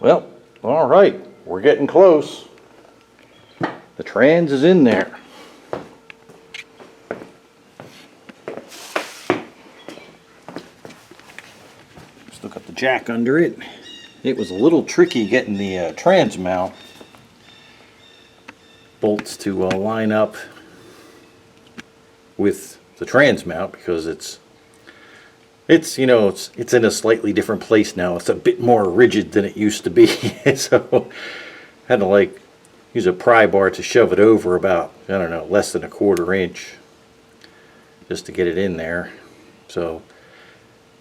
Well, all right, we're getting close. The trans is in there. Still got the jack under it. It was a little tricky getting the trans mount bolts to line up with the trans mount because it's in a slightly different place now. It's a bit more rigid than it used to be. So I had to use a pry bar to shove it over about, I don't know, less than a 1/4 inch just to get it in there. So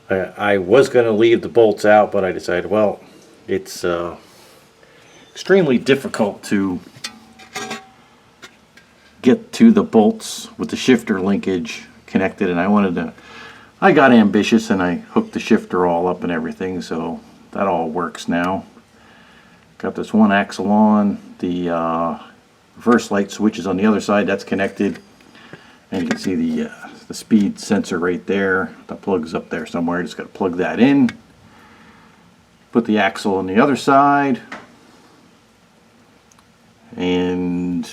I was going to leave the bolts out, but I decided, well, it's extremely difficult to get to the bolts with the shifter linkage connected, and I got ambitious and I hooked the shifter all up and everything, so that all works now. Got this one axle on, the reverse light switch is on the other side, that's connected, and you can see the speed sensor right there. The plug's up there somewhere, just got to plug that in. Put the axle on the other side, and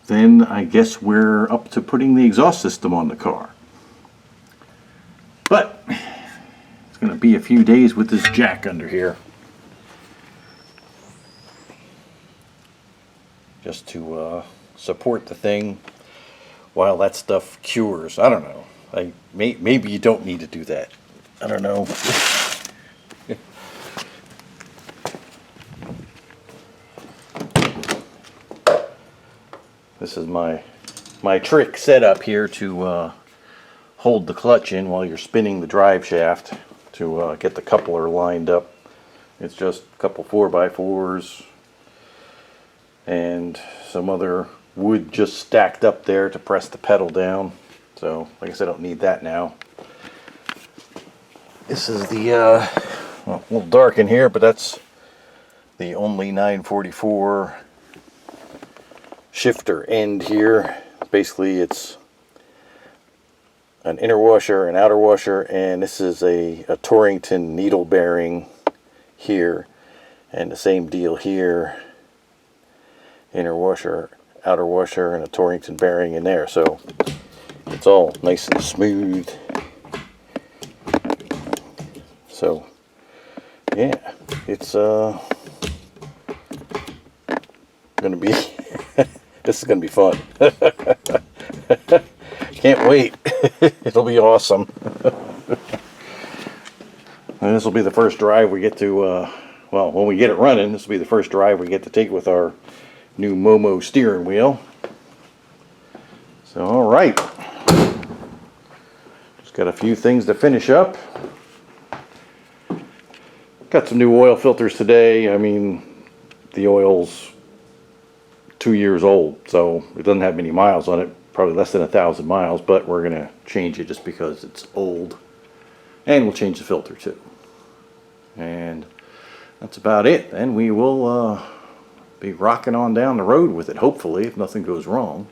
then I guess we're up to putting the exhaust system on the car. But it's going to be a few days with this jack under here, just to support the thing while that stuff cures. I don't know. Maybe you don't need to do that. I don't know. This is my trick setup here to hold the clutch in while you're spinning the drive shaft to get the coupler lined up. It's just a couple 4x4s and some other wood just stacked up there to press the pedal down. So like I said, I don't need that now. This is the well, a little dark in here, but that's the only 944 shifter end here. Basically it's an inner washer, an outer washer, and this is a Torrington needle bearing here, and the same deal here. Inner washer, outer washer, and a Torrington bearing in there, so it's all nice and smooth. So yeah, it's gonna be this is gonna be fun. Can't wait. It'll be awesome. And this will be the first drive we get to, well, when we get it running, this will be the first drive we get to take with our new Momo steering wheel. So, alright. Just got a few things to finish up. Got some new oil filters today. I mean, the oil's 2 years old, so it doesn't have many miles on it. Probably less than 1,000 miles, but we're going to change it just because it's old. And we'll change the filter too. And that's about it. And we will be rocking on down the road with it, hopefully, if nothing goes wrong.